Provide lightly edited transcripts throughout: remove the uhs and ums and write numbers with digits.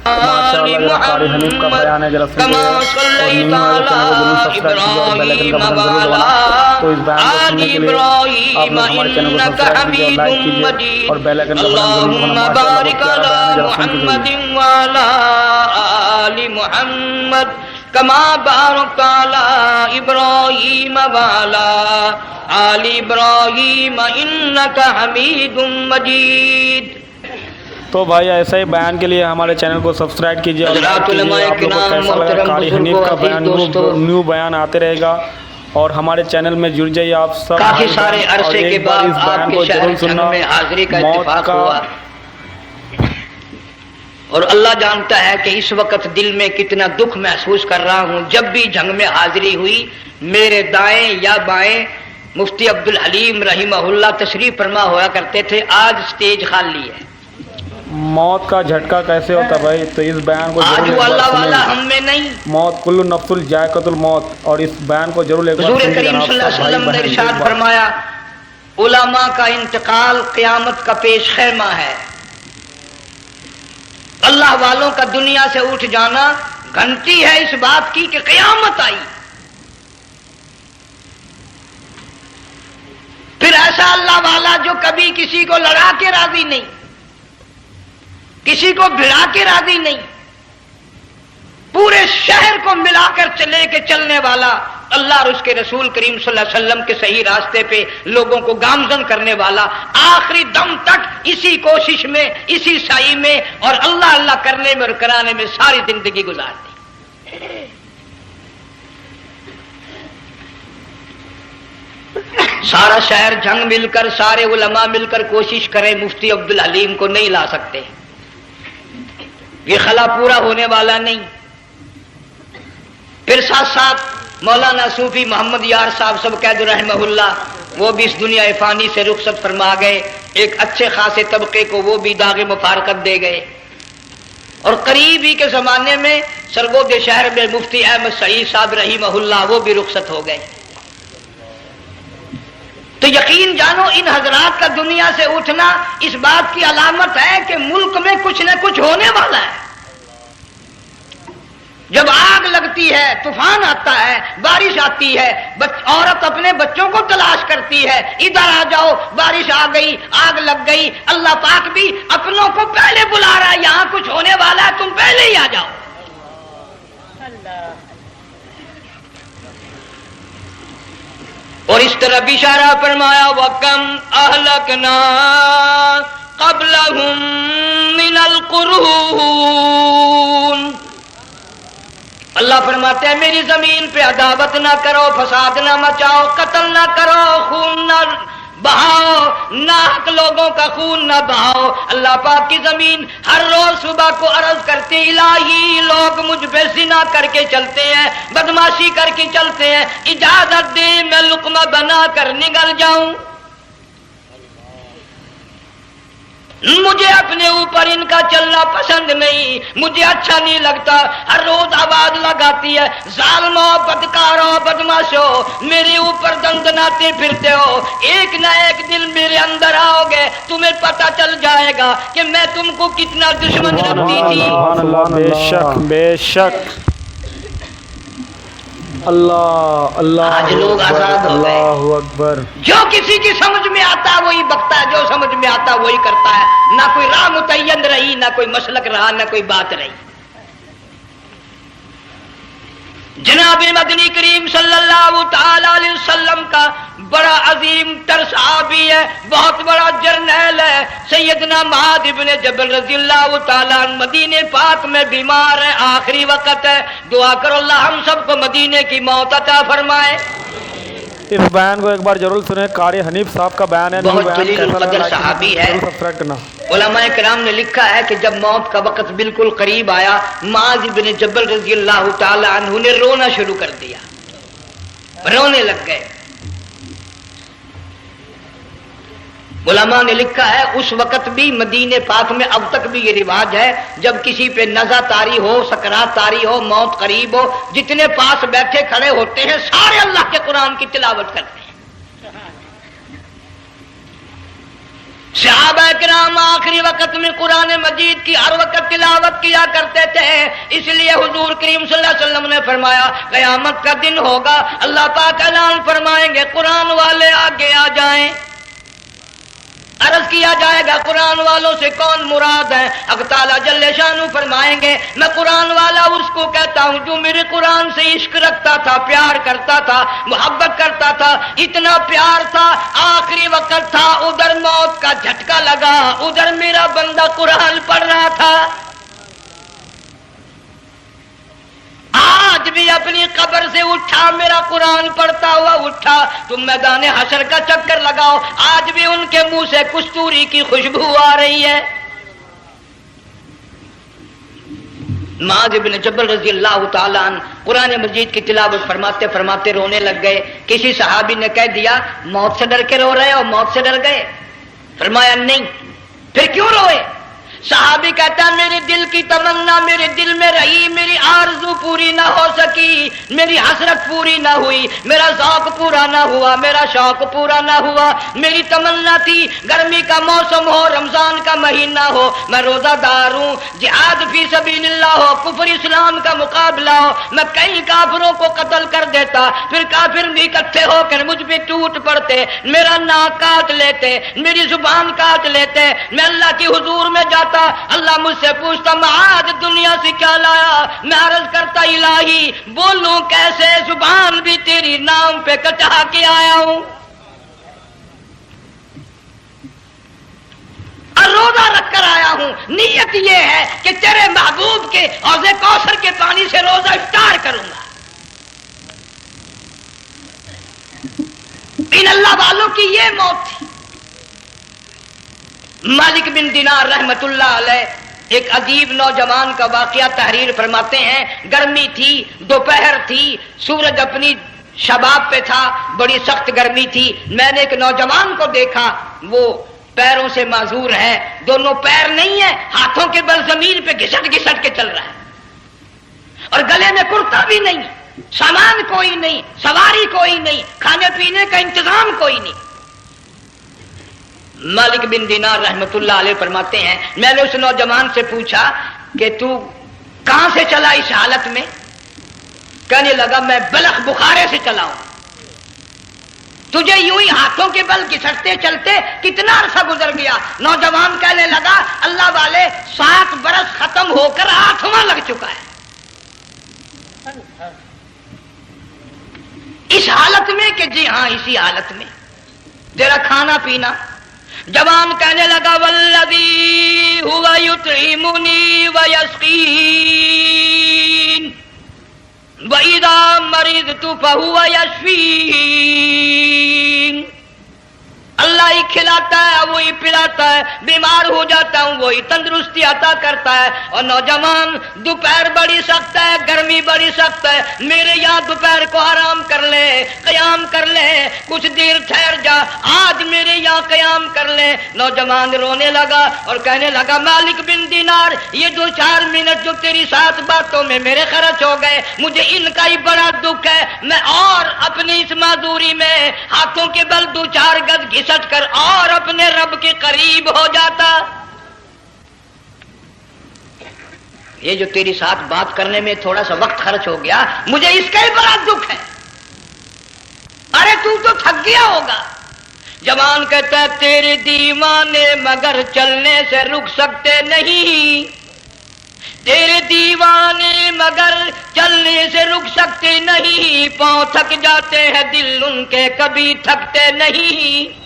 ماشاءاللہ قاری حنیف کا بیان ہے، ذرا سنیے اور نیو والے چینل کو ضرور سبسکرائب کیجیے اور بیل آئکن کا بٹن ضرور دبانا۔ تو اس بیان کو سننے کے لیے آپ لوگ ہمارے چینل کو سبسکرائب کیجیے اور لائک کیجیے اور بیل آئکن کا بٹن ضرور دبانا۔ ماشاءاللہ بہت پیارا بیان ہے، ذرا سن کے ضرور۔ آل محمد کما بارکت علی ابراہیم وعلی آل ابراہیم انک حمید مجید۔ تو بھائی ایسا ہی بیان کے لیے ہمارے چینل کو سبسکرائب کیجیے اور لائک کیجیے۔ آپ لوگوں کو کیسا لگا قاری حنیف کا بیان، نیو بیان آتے رہے گا اور ہمارے چینل میں جڑ جائیے آپ سب۔ کافی سارے عرصے کے بعد آپ کے شہر جنگ میں حاضری کا اتفاق ہوا اور اللہ جانتا ہے کہ اس وقت دل میں کتنا دکھ محسوس کر رہا ہوں۔ جب بھی جنگ میں حاضری ہوئی میرے دائیں یا بائیں مفتی عبدالحلیم رحمہ اللہ تشریف فرما ہوا کرتے تھے، آج سٹیج خالی ہے۔ موت کا جھٹکا کیسے ہوتا بھائی؟ تو اس بیان کو آج وہ اللہ والا ہم میں نہیں۔ موت کل نفس ذائقۃ الموت، اور اس بیان کو ضرور ایک بار حضور کریم صلی اللہ علیہ وسلم نے ارشاد فرمایا علماء کا انتقال قیامت کا پیش خیمہ ہے۔ اللہ والوں کا دنیا سے اٹھ جانا گھنٹی ہے اس بات کی کہ قیامت آئی۔ پھر ایسا اللہ والا جو کبھی کسی کو لڑا کے راضی نہیں، کسی کو بھڑا کے راضی نہیں، پورے شہر کو ملا کر چلے کے چلنے والا اللہ اور اس کے رسول کریم صلی اللہ علیہ وسلم کے صحیح راستے پہ لوگوں کو گامزن کرنے والا، آخری دم تک اسی کوشش میں، اسی سعی میں اور اللہ اللہ کرنے میں اور کرانے میں ساری زندگی گزار دی۔ سارا شہر جنگ مل کر، سارے علماء مل کر کوشش کریں، مفتی عبدالحلیم کو نہیں لا سکتے، یہ خلا پورا ہونے والا نہیں۔ پھر ساتھ ساتھ مولانا صوفی محمد یار صاحب سب قید رحمہ اللہ، وہ بھی اس دنیا فانی سے رخصت فرما گئے، ایک اچھے خاصے طبقے کو وہ بھی داغ مفارقت دے گئے۔ اور قریب ہی کے زمانے میں سرگود شہر میں مفتی احمد سعید صاحب رحمہ اللہ وہ بھی رخصت ہو گئے۔ تو یقین جانو ان حضرات کا دنیا سے اٹھنا اس بات کی علامت ہے کہ ملک میں کچھ نہ کچھ ہونے والا ہے۔ جب آگ لگتی ہے، طوفان آتا ہے، بارش آتی ہے، عورت اپنے بچوں کو تلاش کرتی ہے، ادھر آ جاؤ، بارش آ گئی، آگ لگ گئی، اللہ پاک بھی اپنوں کو پہلے بلا رہا ہے، یہاں کچھ ہونے والا ہے، تم پہلے ہی آ جاؤ۔ اور اس طرح اشارہ فرمایا وَكَمْ أَهْلَكْنَا قَبْلَهُمْ مِنَ الْقُرُونِ۔ اللہ فرماتے ہیں میری زمین پہ عداوت نہ کرو، فساد نہ مچاؤ، قتل نہ کرو، خون نہ بہاؤ، ناحق لوگوں کا خون نہ بہاؤ۔ اللہ پاک کی زمین ہر روز صبح کو عرض کرتے الہی لوگ مجھ پہ زنا کر کے چلتے ہیں، بدماشی کر کے چلتے ہیں، اجازت دے میں لقمہ بنا کر نگل جاؤں۔ مجھے اپنے اوپر ان کا چلنا پسند نہیں، مجھے اچھا نہیں لگتا۔ ہر روز آواز لگاتی ہے ظالمو، بدکارو، بدماشو، میرے اوپر دندناتے پھرتے ہو، ایک نہ ایک دن میرے اندر آؤ گے، تمہیں پتہ چل جائے گا کہ میں تم کو کتنا دشمن رکھتی تھی۔ سبحان اللہ، بے شک بے شک، اللہ اللہ آج لوگ آزاد ہو گئے، اللہ اکبر۔ جو کسی کی سمجھ میں آتا ہے وہی بکتا ہے، جو سمجھ میں آتا ہے وہی کرتا ہے، نہ کوئی راہ متعین رہی، نہ کوئی مسلک رہا، نہ کوئی بات رہی۔ جناب مدنی کریم صلی اللہ تعالی علیہ وسلم کا بڑا عظیم تر صحابی ہے، بہت بڑا جرنیل ہے، سیدنا معاذ بن جبل رضی اللہ تعالیٰ عنہ مدینے پاک میں بیمار ہے، آخری وقت ہے، دعا کرو اللہ ہم سب کو مدینے کی موت عطا فرمائے۔ اس بیان کو ایک بار ضرور سنیں، قاری حنیف صاحب کا بیان ہے، بہت جلیل القدر صحابی ہے۔ سبسکرائب کرنا۔ علماء کرام نے لکھا ہے کہ جب موت کا وقت بالکل قریب آیا، معاذ بن جبل رضی اللہ تعالی عنہ نے رونا شروع کر دیا، رونے لگ گئے۔ علماء نے لکھا ہے اس وقت بھی مدینے پاک میں اب تک بھی یہ رواج ہے، جب کسی پہ نزع طاری ہو، سکرات طاری ہو، موت قریب ہو، جتنے پاس بیٹھے کھڑے ہوتے ہیں سارے اللہ کے قرآن کی تلاوت کرتے ہیں۔ صحابہ کرام آخری وقت میں قرآن مجید کی ہر وقت تلاوت کیا کرتے تھے، اس لیے حضور کریم صلی اللہ علیہ وسلم نے فرمایا قیامت کا دن ہوگا، اللہ پاک اعلان فرمائیں گے قرآن والے آگے آ جائیں۔ عرض کیا جائے گا قرآن والوں سے کون مراد ہے؟ اب تعالیٰ جل شانہ فرمائیں گے میں قرآن والا اس کو کہتا ہوں جو میرے قرآن سے عشق رکھتا تھا، پیار کرتا تھا، محبت کرتا تھا، اتنا پیار تھا آخری وقت تھا، ادھر موت کا جھٹکا لگا، ادھر میرا بندہ قرآن پڑھ رہا تھا، آج بھی اپنی قبر سے اٹھا، میرا قرآن پڑھتا ہوا اٹھا، تم میدان حشر کا چکر لگاؤ، آج بھی ان کے منہ سے کستوری کی خوشبو آ رہی ہے۔ معاذ بن جبل رضی اللہ تعالیٰ عنہ قرآن مجید کی تلاوت فرماتے فرماتے رونے لگ گئے۔ کسی صحابی نے کہہ دیا موت سے ڈر کے رو رہے ہو، موت سے ڈر گئے؟ فرمایا نہیں۔ پھر کیوں روئے؟ صحابی کہتا ہے میرے دل کی تمنا میرے دل میں رہی، میری آرزو پوری نہ ہو سکی، میری حسرت پوری نہ ہوئی، میرا ذوق پورا نہ ہوا، میرا شوق پورا نہ ہوا، میری تمنا تھی گرمی کا موسم ہو، رمضان کا مہینہ ہو، میں روزہ دار ہوں، جہاد فی سبیل اللہ ہو، کفر اسلام کا مقابلہ ہو، میں کئی کافروں کو قتل کر دیتا، پھر کافر بھی اکٹھے ہو کر مجھ پہ ٹوٹ پڑتے، میرا ناک کاٹ لیتے، میری زبان کاٹ لیتے، میں اللہ کی حضور میں جاتا، اللہ مجھ سے پوچھتا معاذ دنیا سے کیا لایا؟ میں عرض کرتا الہی بولوں کیسے، زبان بھی تیری نام پہ کٹا کے آیا ہوں، اور روزہ رکھ کر آیا ہوں، نیت یہ ہے کہ تیرے محبوب کے حوض کوثر کے پانی سے روزہ افطار کروں گا۔ ان اللہ والوں کی یہ موت تھی۔ مالک بن دینار رحمت اللہ علیہ ایک عجیب نوجوان کا واقعہ تحریر فرماتے ہیں، گرمی تھی، دوپہر تھی، سورج اپنی شباب پہ تھا، بڑی سخت گرمی تھی، میں نے ایک نوجوان کو دیکھا، وہ پیروں سے معذور ہے، دونوں پیر نہیں ہیں، ہاتھوں کے بل زمین پہ گھسٹ گھسٹ کے چل رہا ہے، اور گلے میں کرتا بھی نہیں، سامان کوئی نہیں، سواری کوئی نہیں، کھانے پینے کا انتظام کوئی نہیں۔ مالک بن دینار رحمت اللہ علیہ فرماتے ہیں میں نے اس نوجوان سے پوچھا کہ تو کہاں سے چلا اس حالت میں؟ کہنے لگا میں بلخ بخارے سے چلا ہوں۔ تجھے یوں ہی ہاتھوں کے بل گھسٹتے چلتے کتنا عرصہ گزر گیا؟ نوجوان کہنے لگا اللہ والے 7 برس ختم ہو کر 8واں لگ چکا ہے۔ اس حالت میں کہ جی ہاں اسی حالت میں تیرا کھانا پینا۔ جوان کہنے لگا والذی ہوا یطعمنی ویسقین وَإِذَا مَرِضْتُ فَهُوَ يَشْفِينِ، اللہ ہی کھلاتا ہے وہی پلاتا ہے، بیمار ہو جاتا ہوں وہی تندرستی عطا کرتا ہے۔ اور نوجوان دوپہر بڑی سخت ہے، گرمی بڑی سخت ہے، میرے یہاں دوپہر کو آرام کر لے، قیام کر لے، کچھ دیر ٹھہر جا، آج میرے یہاں قیام کر لے۔ نوجوان رونے لگا اور کہنے لگا مالک بن دینار یہ 2-4 منٹ جو تیری ساتھ باتوں میں میرے خرچ ہو گئے، مجھے ان کا ہی بڑا دکھ ہے، میں اور اپنی اس معذوری میں ہاتھوں کے بل 2-4 گز گھسٹ کر اور اپنے رب کے قریب ہو جاتا۔ یہ جو تیری ساتھ بات کرنے میں تھوڑا سا وقت خرچ ہو گیا، مجھے اس کا ہی بڑا دکھ ہے۔ ارے تو تھک گیا ہوگا۔ جوان کہتا ہے تیرے دیوانے مگر چلنے سے رک سکتے نہیں، تیرے دیوانے مگر چلنے سے رک سکتے نہیں، پاؤں تھک جاتے ہیں دل ان کے کبھی تھکتے نہیں۔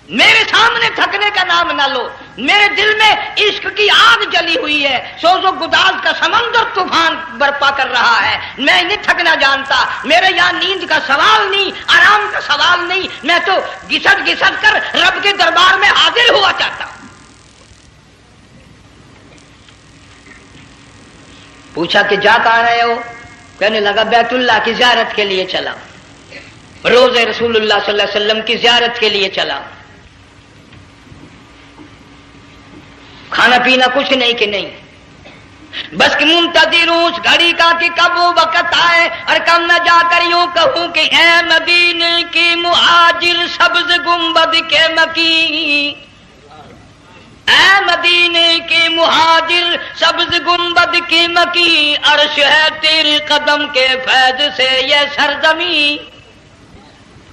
میرے سامنے تھکنے کا نام نہ لو، میرے دل میں عشق کی آگ جلی ہوئی ہے، سوز و گداز کا سمندر طوفان برپا کر رہا ہے، میں نہیں تھکنا جانتا، میرے یہاں نیند کا سوال نہیں، آرام کا سوال نہیں، میں تو گھسٹ گھسٹ کر رب کے دربار میں حاضر ہوا چاہتا ہوں۔ پوچھا کہ جا کہاں رہے ہو؟ کہنے لگا بیت اللہ کی زیارت کے لیے چلا، روز رسول اللہ صلی اللہ علیہ وسلم کی زیارت کے لیے چلا، کھانا پینا کچھ نہیں کہ نہیں، بس کہ منتظر ہوں اس گھڑی کا کہ کب وہ وقت آئے اور کب نہ جا کر یوں کہوں کہ اے مدینے کی مہاجر سبز گنبد کے مکی، اے مدینے کے مہاجر سبز گنبد کی مکی، عرش ہے تیرے قدم کے فیض سے یہ سرزمین۔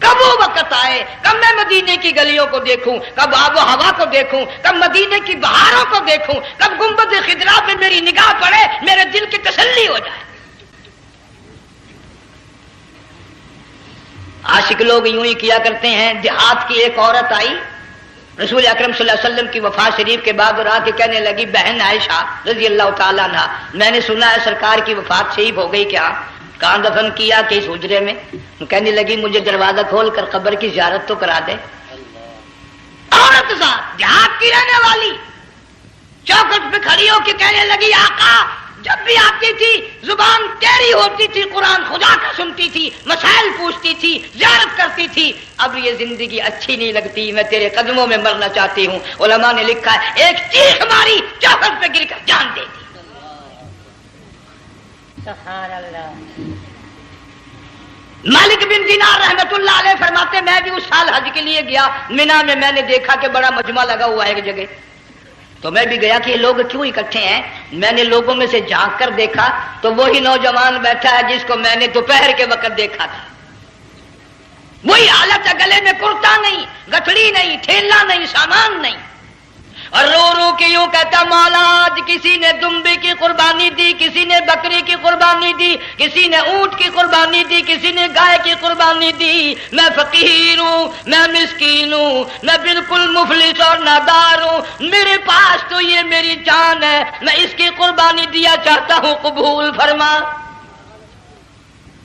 کب وہ وقت آئے، کب میں مدینے کی گلیوں کو دیکھوں، کب آب و ہوا کو دیکھوں، کب مدینے کی بہاروں کو دیکھوں، کب گنبد خضرا پہ میری نگاہ پڑے، میرے دل کی تسلی ہو جائے۔ عاشق لوگ یوں ہی کیا کرتے ہیں۔ دیہات کی ایک عورت آئی رسول اکرم صلی اللہ علیہ وسلم کی وفات شریف کے بعد اور آ کے کہنے لگی، بہن عائشہ رضی اللہ تعالیٰ عنہا، میں نے سنا ہے سرکار کی وفات شریف ہو گئی، کیا کہاں دفن کیا کہ اس حجرے میں؟ کہنے لگی مجھے دروازہ کھول کر قبر کی زیارت تو کرا دے۔ عورت ساتھ دیہات کی رہنے والی چوکھٹ پہ کھڑی ہو کے کہنے لگی، آقا جب بھی آتی تھی زبان ٹیڑھی ہوتی تھی، قرآن خدا کا سنتی تھی، مسائل پوچھتی تھی، زیارت کرتی تھی، اب یہ زندگی اچھی نہیں لگتی، میں تیرے قدموں میں مرنا چاہتی ہوں۔ علماء نے لکھا ہے ایک چیخ ماری، چوکھٹ پہ گر کر جان دے دی۔ سبحان اللہ۔ مالک بن دینار رحمت اللہ علیہ فرماتے میں بھی اس سال حج کے لیے گیا، مینا میں نے دیکھا کہ بڑا مجمع لگا ہوا ہے ایک جگہ، تو میں بھی گیا کہ یہ لوگ کیوں اکٹھے ہیں۔ میں نے لوگوں میں سے جھانک کر دیکھا تو وہی نوجوان بیٹھا ہے جس کو میں نے دوپہر کے وقت دیکھا تھا، وہی حالت ہے، گلے میں کرتا نہیں، گٹھڑی نہیں، تھیلا نہیں، سامان نہیں، اور رو رو کے یوں کہتا، مولا آج کسی نے دمبے کی قربانی دی، کسی نے بکری کی قربانی دی، کسی نے اونٹ کی قربانی دی، کسی نے گائے کی قربانی دی، میں فقیر ہوں، میں مسکین ہوں، میں بالکل مفلس اور نادار ہوں، میرے پاس تو یہ میری جان ہے، میں اس کی قربانی دیا چاہتا ہوں، قبول فرما۔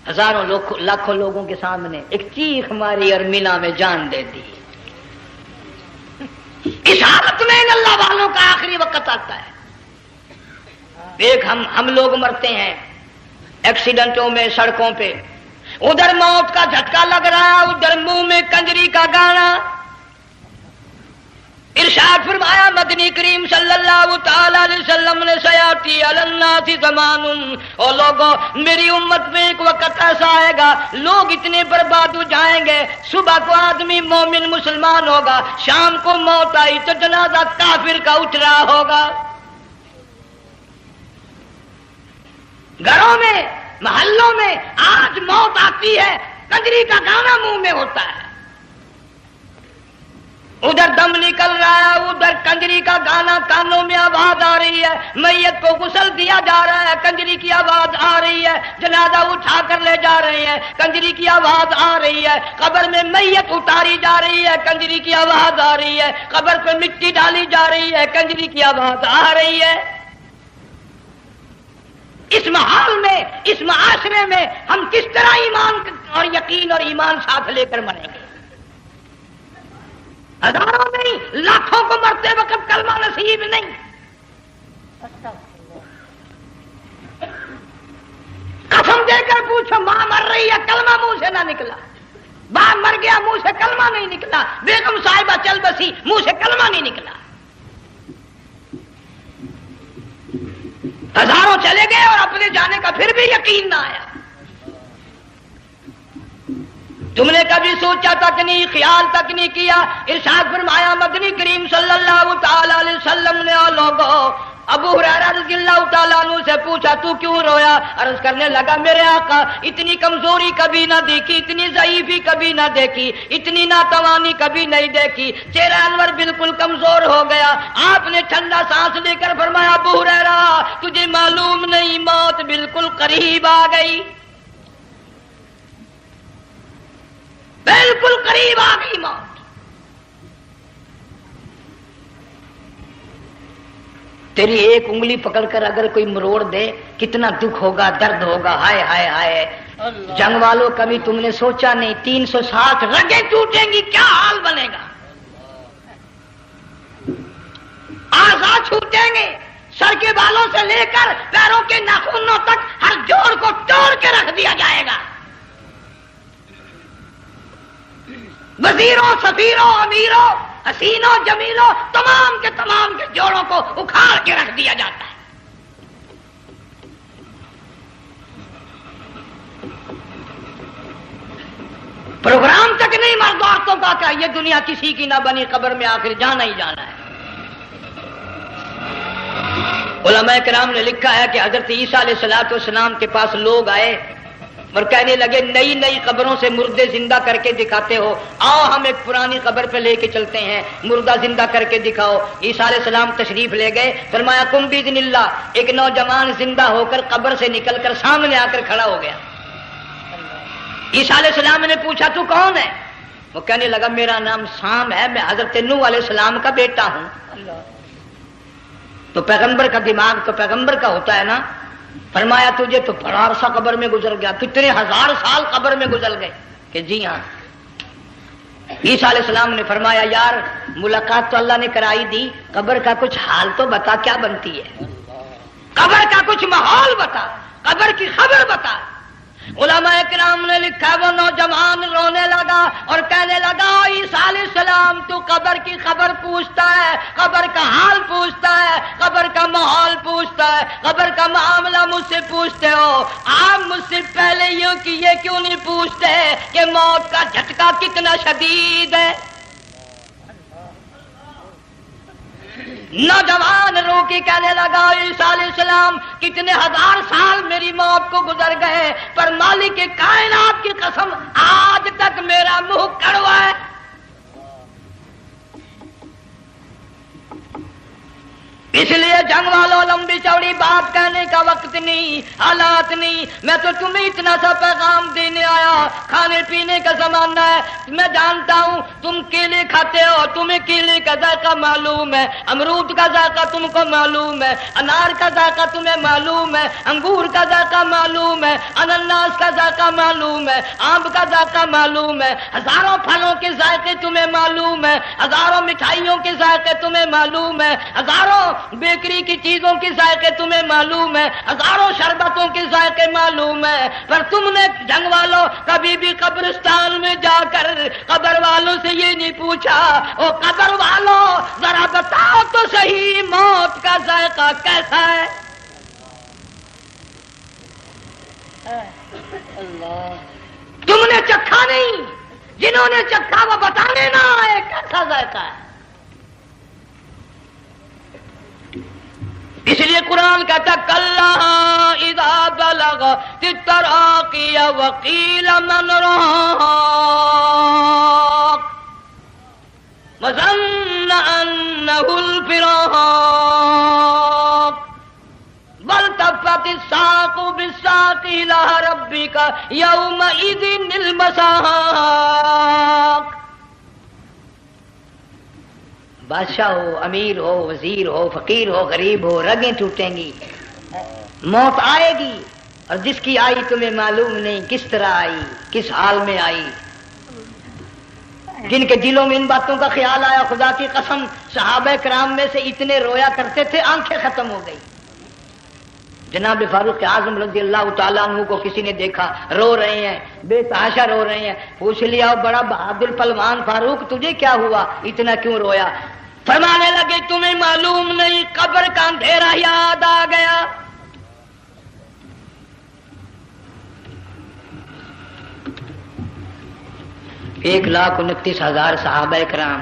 ہزاروں لاکھوں لوگوں کے سامنے ایک چیخ ماری اور مینا میں جان دے دی۔ اس حالت میں ان اللہ والوں کا آخری وقت آتا ہے۔ ایک ہم لوگ مرتے ہیں ایکسیڈنٹوں میں، سڑکوں پہ، ادھر موت کا جھٹکا لگ رہا ہے، ادھر منہ میں کنجری کا گانا۔ ارشاد فرمایا مدنی کریم صلی اللہ تعالی علیہ وسلم نے، سیاتی علی الناس زمان، اور لوگوں میری امت میں ایک وقت ایسا آئے گا لوگ اتنے برباد ہو جائیں گے، صبح کو آدمی مومن مسلمان ہوگا، شام کو موت آئی تو جنازہ کافر کا اٹھ رہا ہوگا۔ گھروں میں، محلوں میں آج موت آتی ہے، کنجری کا گانا منہ میں ہوتا ہے، ادھر دم نکل رہا ہے، ادھر کنجری کا گانا کانوں میں آواز آ رہی ہے، میت کو غسل دیا جا رہا ہے، کنجری کی آواز آ رہی ہے، جنازہ اٹھا کر لے جا رہے ہیں، کنجری کی آواز آ رہی ہے، قبر میں میت اتاری جا رہی ہے، کنجری کی آواز آ رہی ہے، قبر پہ مٹی ڈالی جا رہی ہے، کنجری کی آواز آ رہی ہے۔ اس محال میں، اس معاشرے میں ہم کس طرح ایمان اور یقین اور ایمان ساتھ لے کر مریں گے؟ ہزاروں نہیں، لاکھوں کو مرتے وقت کلمہ نصیب نہیں۔ قسم دے کر پوچھو، ماں مر رہی ہے، کلمہ منہ سے نہ نکلا، باپ مر گیا، منہ سے کلمہ نہیں نکلا، بیگم صاحبہ چل بسی، منہ سے کلمہ نہیں نکلا۔ ہزاروں چلے گئے اور اپنے جانے کا پھر بھی یقین نہ آیا۔ تم نے کبھی سوچا تک نہیں، خیال تک نہیں کیا۔ ارشاد فرمایا مدنی کریم صلی اللہ تعالی علیہ وسلم نے، اور لوگوں ابو ہریرہ رضی اللہ تعالیٰ عنہ سے پوچھا تو کیوں رویا؟ عرض کرنے لگا میرے آقا اتنی کمزوری کبھی نہ دیکھی، اتنی ضعیفی کبھی نہ دیکھی، اتنی ناتوانی کبھی نہیں دیکھی، چہرہ انور بالکل کمزور ہو گیا۔ آپ نے ٹھنڈا سانس لے کر فرمایا ابو ہریرہ تجھے معلوم نہیں موت بالکل قریب آ گئی، بالکل قریب آ گئی موت۔ تیری ایک انگلی پکڑ کر اگر کوئی مروڑ دے کتنا دکھ ہوگا، درد ہوگا، ہائے ہائے ہائے۔ جنگ والوں کبھی تم نے سوچا نہیں 360 رگیں ٹوٹیں گی کیا حال بنے گا، اعضاء چھوٹیں گے، سر کے بالوں سے لے کر پیروں کے ناخنوں تک ہر جوڑ کو توڑ کے رکھ دیا جائے گا، وزیروں، سفیروں، امیروں، حسینوں، جمیلوں، تمام کے جوڑوں کو اکھاڑ کے رکھ دیا جاتا ہے۔ باتوں کا کہ یہ دنیا کسی کی نہ بنی، قبر میں آخر جانا ہی جانا ہے۔ علماء کرام نے لکھا ہے کہ حضرت عیسیٰ علیہ السلام کے پاس لوگ آئے اور کہنے لگے نئی نئی قبروں سے مردے زندہ کر کے دکھاتے ہو، آؤ ہم ایک پرانی قبر پہ لے کے چلتے ہیں، مردہ زندہ کر کے دکھاؤ۔ عیسیٰ علیہ السلام تشریف لے گئے، فرمایا قم باذن اللہ، ایک نوجوان زندہ ہو کر قبر سے نکل کر سامنے آ کر کھڑا ہو گیا۔ عیسیٰ علیہ السلام نے پوچھا تو کون ہے؟ وہ کہنے لگا میرا نام سام ہے، میں حضرت نوح علیہ السلام کا بیٹا ہوں۔ تو پیغمبر کا دماغ تو پیغمبر کا ہوتا ہے نا۔ فرمایا تجھے تو بڑا عرصہ قبر میں گزر گیا، کتنے ہزار سال قبر میں گزر گئے؟ کہ جی ہاں۔ عیسیٰ علیہ السلام نے فرمایا یار ملاقات تو اللہ نے کرائی دی، قبر کا کچھ حال تو بتا کیا بنتی ہے، قبر کا کچھ ماحول بتا، قبر کی خبر بتا۔ علماء کرام نے لکھا وہ نوجوان رونے لگا اور کہنے لگا عیسیٰ علیہ السلام تو قبر کی خبر پوچھتا ہے، قبر کا حال پوچھتا ہے، قبر کا ماحول پوچھتا ہے، قبر کا معاملہ مجھ سے پوچھتے ہو، آپ مجھ سے پہلے یوں کہ یہ کیوں نہیں پوچھتے کہ موت کا جھٹکا کتنا شدید ہے؟ نوجوان رو کے کہنے لگا عیسیٰ علیہ السلام کتنے ہزار سال میری موت کو گزر گئے، پر مالک کائنات کی قسم آج تک میرا منہ کڑوا ہے۔ اس لیے جنگ والوں لمبی چوڑی بات کہنے کا وقت نہیں، حالات نہیں، میں تو تمہیں اتنا سا پیغام دینے آیا، کھانے پینے کا زمانہ ہے، میں جانتا ہوں تم کیلے کھاتے ہو، تمہیں کیلے کا ذائقہ معلوم ہے، امرود کا ذائقہ تم کو معلوم ہے، انار کا ذائقہ تمہیں معلوم ہے، انگور کا ذائقہ معلوم ہے، انناس کا ذائقہ معلوم ہے، آم کا ذائقہ معلوم ہے، ہزاروں پھلوں کے ذائقے تمہیں معلوم ہے، ہزاروں مٹھائیوں کے ذائقے تمہیں معلوم ہے، ہزاروں بیکری کی چیزوں کے ذائقے تمہیں معلوم ہے، ہزاروں شربتوں کے ذائقے معلوم ہے، پر تم نے جنگ والوں کبھی بھی قبرستان میں جا کر قبر والوں سے یہ نہیں پوچھا او قبر والوں ذرا بتاؤ تو صحیح موت کا ذائقہ کیسا ہے؟ تم نے چکھا نہیں، جنہوں نے چکھا وہ بتانے نہ آئے کیسا ذائقہ ہے۔ اس لیے قرآن کہتا کلا اذا بلغت التراقی وقیل من راق وظن انه الفراق والتفت الساق بالساق الى ربك يومئذ المساق۔ بادشاہ ہو، امیر ہو، وزیر ہو، فقیر ہو، غریب ہو، رگیں ٹوٹیں گی، موت آئے گی، اور جس کی آئی تمہیں معلوم نہیں کس طرح آئی، کس حال میں آئی۔ جن کے دلوں میں ان باتوں کا خیال آیا خدا کی قسم صحابہ کرام میں سے اتنے رویا کرتے تھے آنکھیں ختم ہو گئی۔ جناب فاروق اعظم رضی اللہ تعالیٰ عنہ کو کسی نے دیکھا رو رہے ہیں، بے تحاشا رو رہے ہیں، پوچھ لیا بڑا بہادر پہلوان فاروق تجھے کیا ہوا، اتنا کیوں رویا؟ فرمانے لگے تمہیں معلوم نہیں قبر کا اندھیرا یاد آ گیا۔ ایک 1,29,000 صحابہ کرام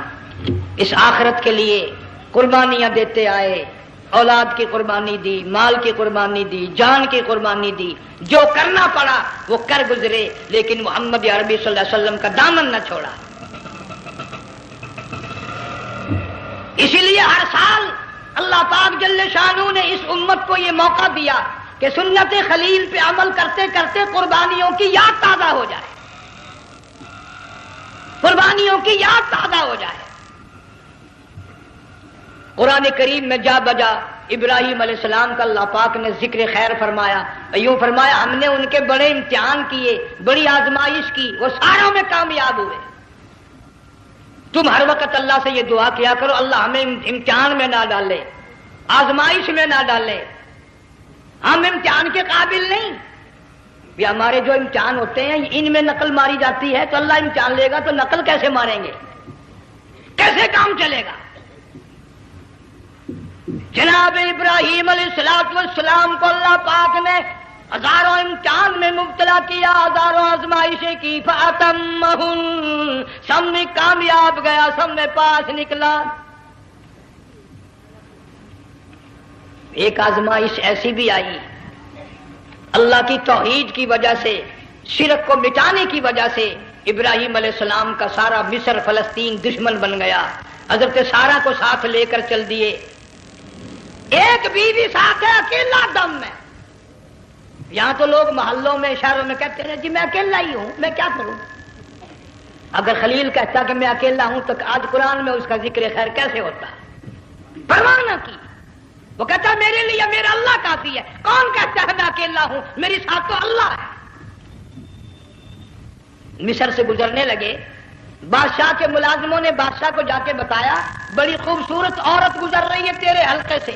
اس آخرت کے لیے قربانیاں دیتے آئے، اولاد کی قربانی دی، مال کی قربانی دی، جان کی قربانی دی، جو کرنا پڑا وہ کر گزرے، لیکن محمد عربی صلی اللہ علیہ وسلم کا دامن نہ چھوڑا۔ اسی لیے ہر سال اللہ پاک جل شانہ نے اس امت کو یہ موقع دیا کہ سنت خلیل پہ عمل کرتے کرتے قربانیوں کی یاد تازہ ہو جائے، قربانیوں کی یاد تازہ ہو جائے۔ قرآن کریم میں جا بجا ابراہیم علیہ السلام کا اللہ پاک نے ذکر خیر فرمایا، یوں فرمایا ہم نے ان کے بڑے امتحان کیے، بڑی آزمائش کی، وہ ساروں میں کامیاب ہوئے۔ تم ہر وقت اللہ سے یہ دعا کیا کرو اللہ ہمیں امتحان میں نہ ڈالے، آزمائش میں نہ ڈالے، ہم امتحان کے قابل نہیں۔ یہ ہمارے جو امتحان ہوتے ہیں ان میں نقل ماری جاتی ہے، تو اللہ امتحان لے گا تو نقل کیسے ماریں گے، کیسے کام چلے گا؟ جناب ابراہیم علیہ السلام کو اللہ پاک نے ہزاروں امتحان میں مبتلا کیا، ہزاروں آزمائشیں کی، فَأَتَمَّهُنَّ سب میں کامیاب گیا، سب میں پاس نکلا۔ ایک آزمائش ایسی بھی آئی اللہ کی توحید کی وجہ سے، شرک کو مٹانے کی وجہ سے ابراہیم علیہ السلام کا سارا مصر فلسطین دشمن بن گیا، حضرت سارہ کو ساتھ لے کر چل دیے، ایک بیوی ساتھ ہے، اکیلا دم ہے۔ یہاں تو لوگ محلوں میں شہروں میں کہتے ہیں جی میں اکیلا ہی ہوں، میں کیا کروں؟ اگر خلیل کہتا کہ میں اکیلا ہوں تو آج قرآن میں اس کا ذکر خیر کیسے ہوتا؟ پرواہ نہ کی، وہ کہتا میرے لیے میرا اللہ کافی ہے۔ کون کہتا ہے میں اکیلا ہوں؟ میری ساتھ تو اللہ ہے۔ مصر سے گزرنے لگے، بادشاہ کے ملازموں نے بادشاہ کو جا کے بتایا بڑی خوبصورت عورت گزر رہی ہے تیرے حلقے سے،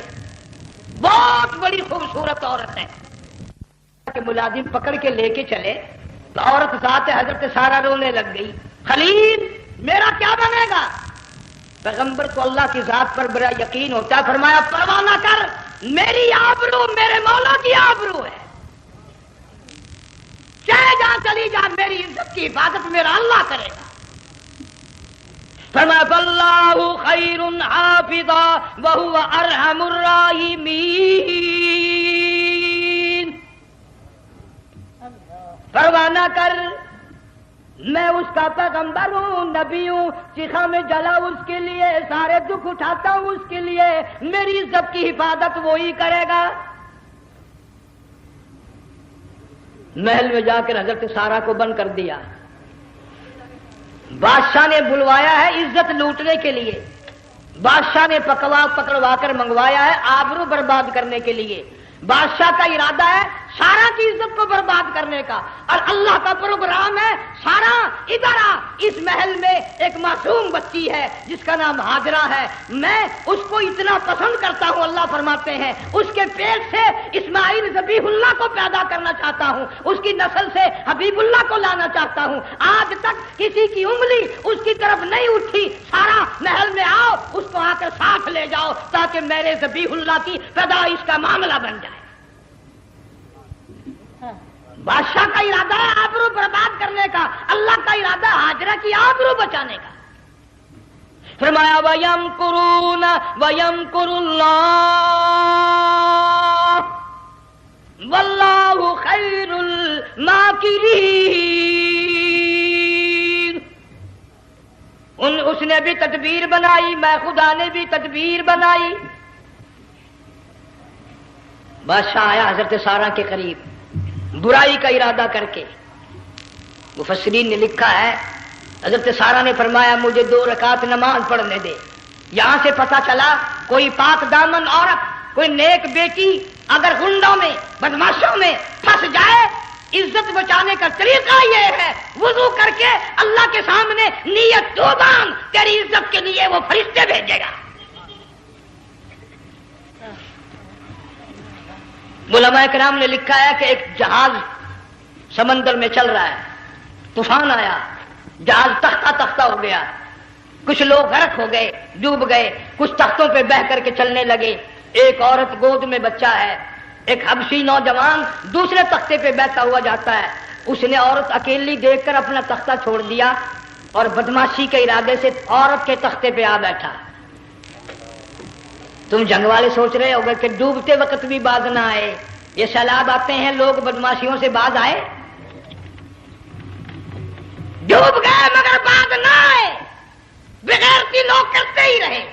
بہت بڑی خوبصورت عورت ہے۔ کہ ملازم پکڑ کے لے کے چلے تو عورت ذات حضرت سارہ رونے لگ گئی، خلیل میرا کیا بنے گا؟ پیغمبر کو اللہ کی ذات پر بڑا یقین ہوتا ہے، فرمایا پرواہ نہ کر، میری آبرو میرے مولا کی آبرو ہے، چاہے جہاں چلی جا میری عزت کی حفاظت میرا اللہ کرے گا۔ فرمایا فاللہ خیر حافظا وہو ارحم الراحمین، پرواہ نہ کر، میں اس کا پیغمبر ہوں، نبی ہوں، چیخا میں جلا اس کے لیے، سارے دکھ اٹھاتا ہوں اس کے لیے، میری عزت کی حفاظت وہی کرے گا۔ محل میں جا کر حضرت سارہ کو بند کر دیا، بادشاہ نے بلوایا ہے عزت لوٹنے کے لیے، بادشاہ نے پکڑوا کر منگوایا ہے آبرو برباد کرنے کے لیے، بادشاہ کا ارادہ ہے سارا کی عزت کو برباد کرنے کا، اور اللہ کا پروگرام ہے سارا ادھر آ، اس محل میں ایک معصوم بچی ہے جس کا نام ہاجرہ ہے، میں اس کو اتنا پسند کرتا ہوں، اللہ فرماتے ہیں اس کے پیٹ سے اسماعیل ذبیح اللہ کو پیدا کرنا چاہتا ہوں، اس کی نسل سے حبیب اللہ کو لانا چاہتا ہوں، آج تک کسی کی انگلی اس کی طرف نہیں اٹھی، سارا محل میں آؤ، اس کو آ کر ساتھ لے جاؤ تاکہ میرے ذبیح اللہ کی پیدائش کا معاملہ بن جائے۔ بادشاہ کا ارادہ ہے آبرو برباد کرنے کا، اللہ کا ارادہ ہاجرہ کی آبرو بچانے کا۔ فرمایا وَيَمْكُرُونَ وَيَمْكُرُ اللَّهُ وَاللَّهُ خَيْرُ الْمَاكِرِينَ، اس نے بھی تدبیر بنائی، میں خدا نے بھی تدبیر بنائی۔ بادشاہ آیا حضرت سارہ کے قریب برائی کا ارادہ کر کے، مفسرین نے لکھا ہے حضرت سارہ نے فرمایا مجھے 2 رکعت نماز پڑھنے دے۔ یہاں سے پتہ چلا کوئی پاک دامن عورت، کوئی نیک بیٹی اگر غنڈوں میں بدماشوں میں پھنس جائے، عزت بچانے کا طریقہ یہ ہے وضو کر کے اللہ کے سامنے نیت تو باندھ، تیری عزت کے لیے وہ فرشتے بھیجے گا۔ علماء کرام نے لکھا ہے کہ ایک جہاز سمندر میں چل رہا ہے، طوفان آیا، جہاز تختہ تختہ ہو گیا، کچھ لوگ غرق ہو گئے، ڈوب گئے، کچھ تختوں پہ بہ کر کے چلنے لگے، ایک عورت گود میں بچہ ہے، ایک حبشی نوجوان دوسرے تختے پہ بیٹھا ہوا جاتا ہے، اس نے عورت اکیلی دیکھ کر اپنا تختہ چھوڑ دیا اور بدماشی کے ارادے سے عورت کے تختے پہ آ بیٹھا۔ تم جنگ والے سوچ رہے ہوگے کہ ڈوبتے وقت بھی باز نہ آئے، یہ سیلاب آتے ہیں لوگ بدماشیوں سے باز آئے؟ ڈوب گئے مگر باز نہ آئے، بغیرتی لوگ کرتے ہی رہے۔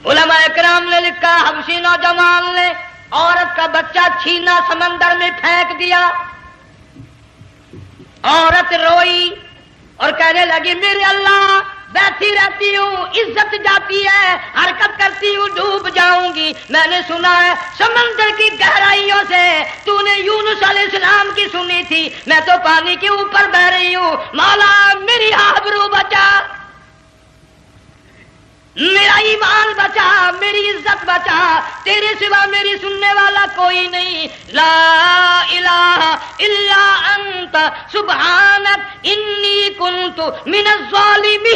علماء کرام نے لکھا حبشی نوجوان نے عورت کا بچہ چھینا سمندر میں پھینک دیا، عورت روئی اور کہنے لگی میرے اللہ بیٹھی رہتی ہوں، عزت جاتی ہے، حرکت کرتی ہوں ڈوب جاؤں گی، میں نے سنا ہے سمندر کی گہرائیوں سے تو نے یونس علیہ السلام کی سنی تھی، میں تو پانی کے اوپر بہ رہی ہوں، مولا میری آبرو بچا، میرا ایمان بچا، میری عزت بچا، تیرے سوا میری سننے والا کوئی نہیں، لا الہ الا انت سبحانک انی کنت من الظالمین۔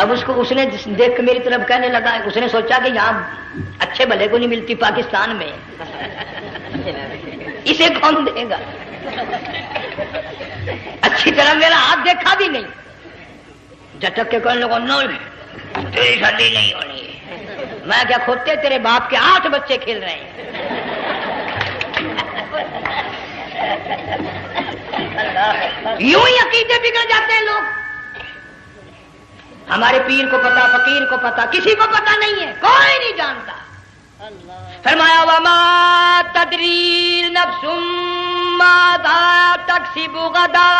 اب اس نے دیکھ کے میری طرف کہنے لگا، اس نے سوچا کہ یہاں اچھے بھلے کو نہیں ملتی پاکستان میں، اسے کون دے گا؟ اچھی طرح میرا ہاتھ دیکھا بھی نہیں، جھٹک کے کہنے لگا نہیں تیری شادی نہیں ہونی۔ میں کیا کھوتے تیرے باپ کے 8 بچے کھیل رہے ہیں۔ یوں ہی عقیدے بگڑ جاتے ہیں لوگ۔ ہمارے پیر کو پتا، فقیر کو پتا، کسی کو پتا نہیں ہے، کوئی نہیں جانتا۔ فرمایا وما تدری نفس ماذا تکسب غدا،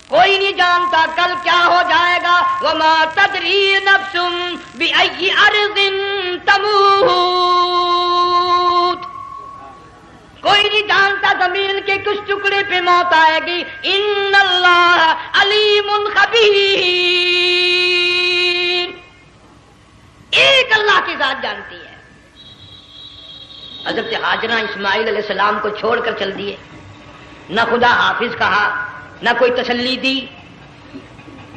کوئی نہیں جانتا کل کیا ہو جائے گا۔ وما تدری نفس بأی ارض تموت، کوئی نہیں جانتا زمین کے کس ٹکڑے پہ موت آئے گی۔ ان اللہ علیم خبیر، ایک اللہ کی ذات جانتی ہے۔ حضرت ہاجرہ اسماعیل علیہ السلام کو چھوڑ کر چل دیے، نہ خدا حافظ کہا، نہ کوئی تسلی دی،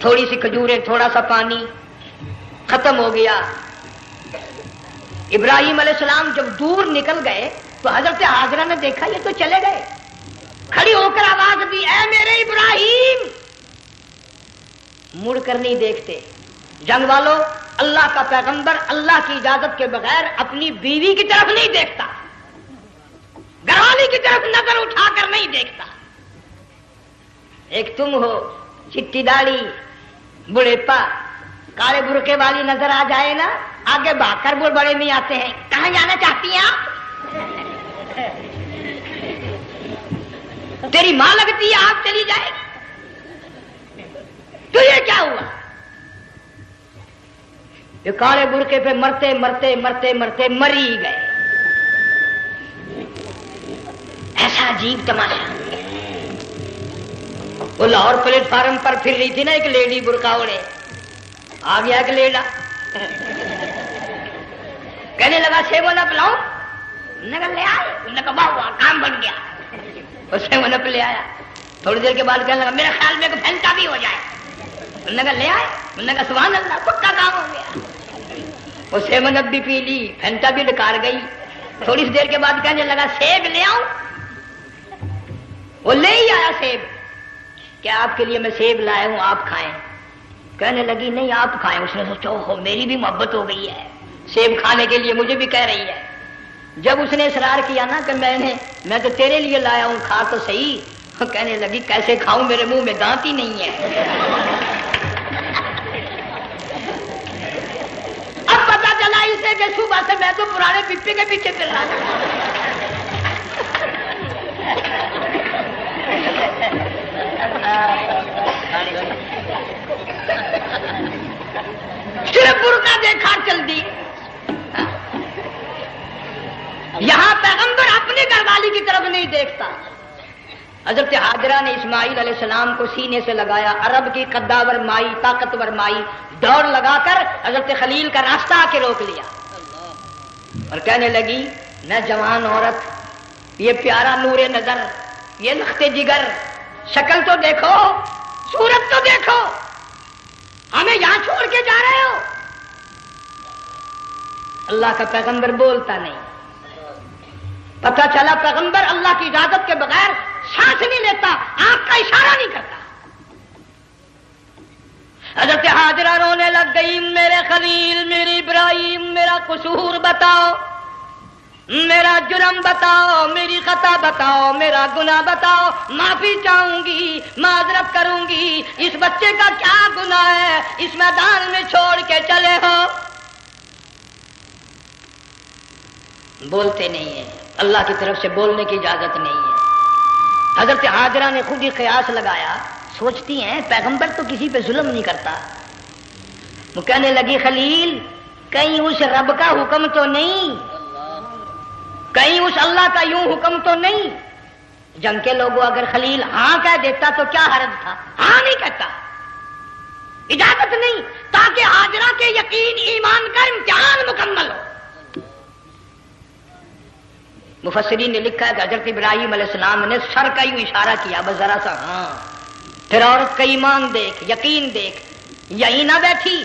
تھوڑی سی کھجوریں، تھوڑا سا پانی، ختم ہو گیا۔ ابراہیم علیہ السلام جب دور نکل گئے تو حضرت ہاجرہ نے دیکھا یہ تو چلے گئے، کھڑی ہو کر آواز دی اے میرے ابراہیم، مڑ کر نہیں دیکھتے۔ جنگ والوں، اللہ کا پیغمبر اللہ کی اجازت کے بغیر اپنی بیوی کی طرف نہیں دیکھتا، گھر والی کی طرف نظر اٹھا کر نہیں دیکھتا۔ ایک تم ہو چٹی داڑھی بڑھیپا کالے برقے والی نظر آ جائے نا، آگے بھاگ کر بڑے نہیں آتے ہیں، کہاں جانا چاہتی ہیں آپ؟ تیری ماں لگتی ہے آپ چلی جائے، تو یہ کیا ہوا؟ یہ کالے برقے پہ مرتے مرتے مرتے مرتے مری گئے۔ ایسا عجیب تماشا۔ وہ لاہور پلیٹ فارم پر پھر رہی تھی نا ایک لیڈی برقع اوڑے، آ گیا ایک لیڈا، کہنے لگا سیون اپ لاؤ، نے کہا لے آئے، نے کہا واہ واہ کام بن گیا، وہ سیون اپ لے آیا۔ تھوڑی دیر کے بعد کہنے لگا میرے خیال میں پھینٹا بھی ہو جائے، نے کہا لے آئے، نے کہا سبحان اللہ پکا کام ہو گیا۔ وہ سیون اپ بھی پی لی، پھینٹا بھی ڈکار گئی۔ تھوڑی سی دیر کے بعد کہنے لگا سیب لے آؤں، وہ لے ہی آیا سیب، کیا آپ کے لیے میں سیب لایا ہوں آپ کھائیں؟ کہنے لگی نہیں آپ کھائیں۔ اس نے سوچا ہو میری بھی محبت ہو گئی ہے، سیب کھانے کے لیے مجھے بھی کہہ رہی ہے۔ جب اس نے اصرار کیا نا کہ میں تو تیرے لیے لایا ہوں کھا تو صحیح، کہنے لگی کیسے کھاؤں میرے منہ میں دانت ہی نہیں ہے۔ اب پتا چلا اسے کہ صبح سے میں تو پرانے پپے کے پیچھے پھر رہا تھا۔ صرف برقع دیکھا چل دی۔ یہاں پیغمبر اپنے گھر والی کی طرف نہیں دیکھتا۔ حضرت ہاجرہ نے اسماعیل علیہ السلام کو سینے سے لگایا، عرب کی قداور مائی، طاقتور مائی، دوڑ لگا کر حضرت خلیل کا راستہ آ کے روک لیا اور کہنے لگی نہ جوان عورت، یہ پیارا نور نظر، یہ لخت جگر، شکل تو دیکھو، صورت تو دیکھو، ہمیں یہاں چھوڑ کے جا رہے ہو؟ اللہ کا پیغمبر بولتا نہیں۔ پتہ چلا پیغمبر اللہ کی اجازت کے بغیر سانس نہیں لیتا، آنکھ کا اشارہ نہیں کرتا۔ حضرت ہاجرہ رونے لگ گئی، میرے خلیل، میرے ابراہیم، میرا قصور بتاؤ، میرا جرم بتاؤ، میری خطا بتاؤ، میرا گناہ بتاؤ، معافی چاہوں گی، معذرت کروں گی، اس بچے کا کیا گناہ ہے اس میدان میں چھوڑ کے چلے ہو؟ بولتے نہیں ہیں، اللہ کی طرف سے بولنے کی اجازت نہیں ہے۔ حضرت ہاجرہ نے خود ہی قیاس لگایا، سوچتی ہیں پیغمبر تو کسی پہ ظلم نہیں کرتا۔ وہ کہنے لگی خلیل، کہیں اس رب کا حکم تو نہیں، کہیں اس اللہ کا یوں حکم تو نہیں؟ جنگ کے لوگوں اگر خلیل ہاں کہہ دیتا تو کیا حرج تھا؟ ہاں نہیں کہتا، اجازت نہیں، تاکہ ہاجرہ کے یقین ایمان کا امتحان مکمل ہو۔ مفسرین نے لکھا ہے کہ حضرت ابراہیم علیہ السلام نے سر کا یوں اشارہ کیا، بس ذرا سا ہاں، پھر عورت کا ایمان دیکھ، یقین دیکھ، یہیں نہ بیٹھی،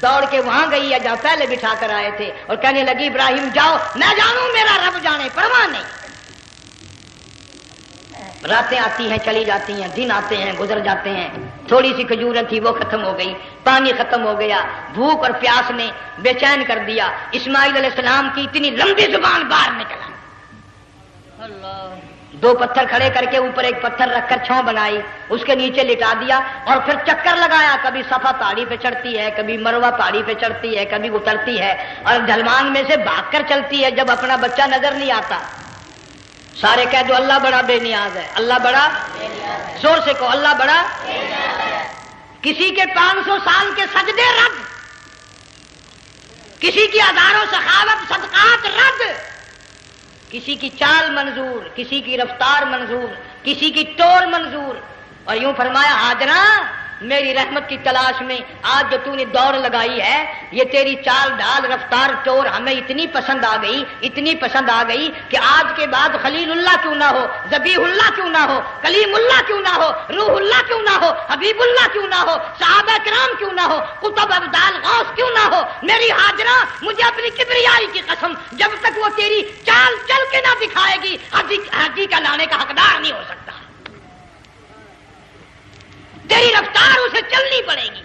دوڑ کے وہاں گئی ہے جہاں پہلے بٹھا کر آئے تھے، اور کہنے لگی ابراہیم جاؤ، میں جانوں میرا رب جانے، پرواہ نہیں۔ راتیں آتی ہیں چلی جاتی ہیں، دن آتے ہیں گزر جاتے ہیں، تھوڑی سی کھجوریں تھی وہ ختم ہو گئی، پانی ختم ہو گیا، بھوک اور پیاس نے بے چین کر دیا۔ اسماعیل علیہ السلام کی اتنی لمبی زبان باہر نکلا، دو پتھر کھڑے کر کے اوپر ایک پتھر رکھ کر چھاؤں بنائی، اس کے نیچے لٹا دیا، اور پھر چکر لگایا، کبھی صفا پہاڑی پہ چڑھتی ہے، کبھی مروہ پہاڑی پہ چڑھتی ہے، کبھی اترتی ہے، اور ڈھلوان میں سے بھاگ کر چلتی ہے جب اپنا بچہ نظر نہیں آتا۔ سارے کہہ دو اللہ بڑا بے نیاز ہے، اللہ بڑا، زور سے کہو اللہ بڑا۔ کسی کے 500 سال کے سجدے رد، کسی کی ہزاروں سخاوت صدقات رد، کسی کی چال منظور، کسی کی رفتار منظور، کسی کی ٹور منظور، اور یوں فرمایا ہاجرہ میری رحمت کی تلاش میں آج جو تو نے دوڑ لگائی ہے، یہ تیری چال ڈال رفتار ٹور ہمیں اتنی پسند آ گئی، اتنی پسند آ گئی کہ آج کے بعد خلیل اللہ کیوں نہ ہو، ذبیح اللہ کیوں نہ ہو، کلیم اللہ کیوں نہ ہو، روح اللہ کیوں نہ ہو، حبیب اللہ کیوں نہ ہو، صحابہ کرام کیوں نہ ہو، قطب ابدال غوث کیوں نہ ہو، میری ہاجرہ مجھے اپنی کبریائی کی قسم جب تک وہ تیری چال چل کے نہ دکھائے گی حاجی کا لانے کا حقدار نہیں ہو سکتا، تیری رفتار اسے چلنی پڑے گی۔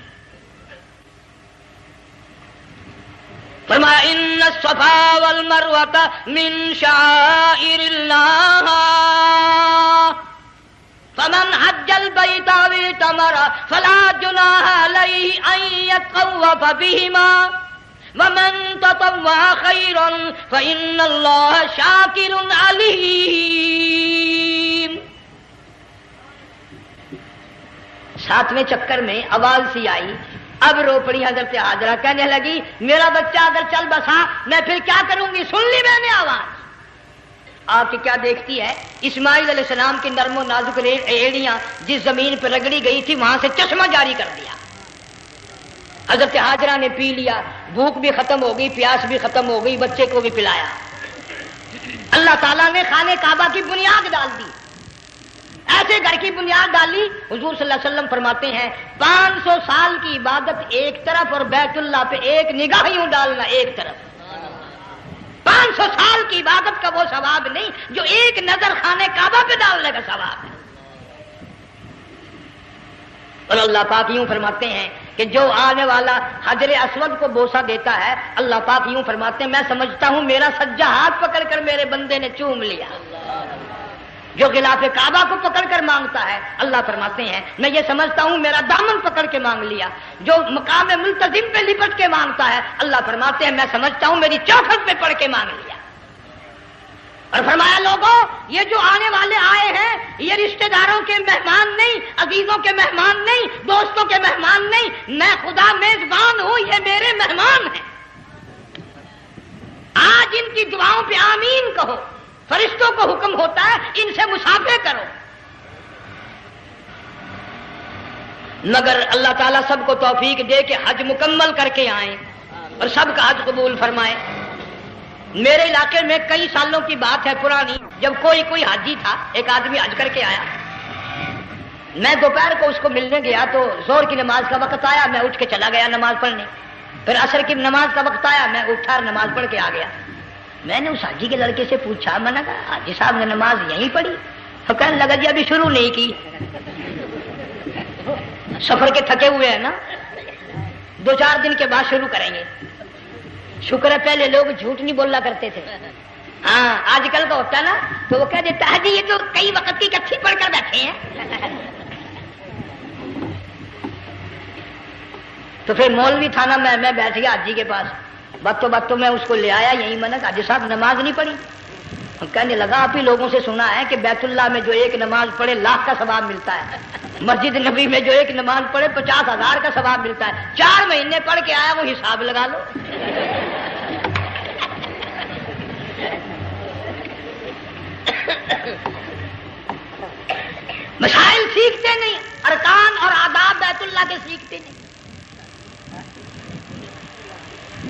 فرمایا ان الصفا والمروۃ من شعائر اللہ فمن حج البیت او اعتمر فلا جناح علیہ ان یطوف بہما ومن تطوع خیرا فإن اللہ شاکر علیم۔ 7ویں چکر میں آواز سی آئی، اب رو پڑی حضرت ہاجرہ، کہنے لگی میرا بچہ اگر چل بسا میں پھر کیا کروں گی؟ سن لی میں نے آواز۔ آپ کی کیا دیکھتی ہے؟ اسماعیل علیہ السلام کی نرم و نازک ایڑیاں جس زمین پہ رگڑی گئی تھی وہاں سے چشمہ جاری کر دیا۔ حضرت ہاجرہ نے پی لیا، بھوک بھی ختم ہو گئی، پیاس بھی ختم ہو گئی، بچے کو بھی پلایا۔ اللہ تعالیٰ نے خانہ کعبہ کی بنیاد ڈال دی، ایسے گھر کی بنیاد ڈالی۔ حضور صلی اللہ علیہ وسلم فرماتے ہیں 500 سال کی عبادت ایک طرف اور بیت اللہ پہ ایک نگاہ یوں ڈالنا ایک طرف۔ 500 سال کی عبادت کا وہ ثواب نہیں جو ایک نظر خانہ کعبہ پہ ڈالنے کا ثواب ہے۔ اور اللہ پاک یوں فرماتے ہیں کہ جو آنے والا حجر اسود کو بوسہ دیتا ہے، اللہ پاک یوں فرماتے ہیں میں سمجھتا ہوں میرا سجا ہاتھ پکڑ کر میرے بندے نے چوم لیا۔ جو غلاف کعبہ کو پکڑ کر مانگتا ہے، اللہ فرماتے ہیں میں یہ سمجھتا ہوں میرا دامن پکڑ کے مانگ لیا۔ جو مقام ملتزم پہ لپٹ کے مانگتا ہے، اللہ فرماتے ہیں میں سمجھتا ہوں میری چوکھٹ پہ پڑھ کے مانگ لیا۔ اور فرمایا لوگوں یہ جو آنے والے آئے ہیں یہ رشتہ داروں کے مہمان نہیں، عزیزوں کے مہمان نہیں، دوستوں کے مہمان نہیں، میں خدا میزبان ہوں، یہ میرے مہمان ہیں۔ آج ان کی دعاؤں پہ آمین کہو، فرشتوں کو حکم ہوتا ہے ان سے مسافہ کرو، مگر اللہ تعالیٰ سب کو توفیق دے کہ حج مکمل کر کے آئیں اور سب کا حج قبول فرمائے۔ میرے علاقے میں کئی سالوں کی بات ہے پرانی، جب کوئی حاجی تھا، ایک آدمی حج کر کے آیا، میں دوپہر کو اس کو ملنے گیا تو ظہر کی نماز کا وقت آیا، میں اٹھ کے چلا گیا نماز پڑھنے، پھر عصر کی نماز کا وقت آیا، میں اٹھا اور نماز پڑھ کے آ گیا۔ میں نے اس حاجی کے لڑکے سے پوچھا، میں نے کہا حاجی صاحب نے نماز یہیں پڑھی؟ تو کہنے لگا جی ابھی شروع نہیں کی، سفر کے تھکے ہوئے ہیں نا، 2-4 دن کے بعد شروع کریں گے۔ شکر ہے پہلے لوگ جھوٹ نہیں بولا کرتے تھے، ہاں آج کل کا ہوتا ہے نا تو وہ کہہ دیتا ہے جی یہ تو کئی وقت کی کچھی پڑھ کر بیٹھے ہیں۔ تو پھر مولوی تھا نا، میں بیٹھ گیا حاجی کے پاس، باتوں میں اس کو لے آیا، یہی میں نے کہا حاجی صاحب نماز نہیں پڑھی؟ کہنے لگا آپ ہی لوگوں سے سنا ہے کہ بیت اللہ میں جو ایک نماز پڑھے 1,00,000 کا ثواب ملتا ہے، مسجد نبی میں جو ایک نماز پڑھے 50,000 کا ثواب ملتا ہے، 4 مہینے پڑھ کے آیا، وہ حساب لگا لو۔ مسائل سیکھتے نہیں، ارکان اور آداب بیت اللہ کے سیکھتے نہیں۔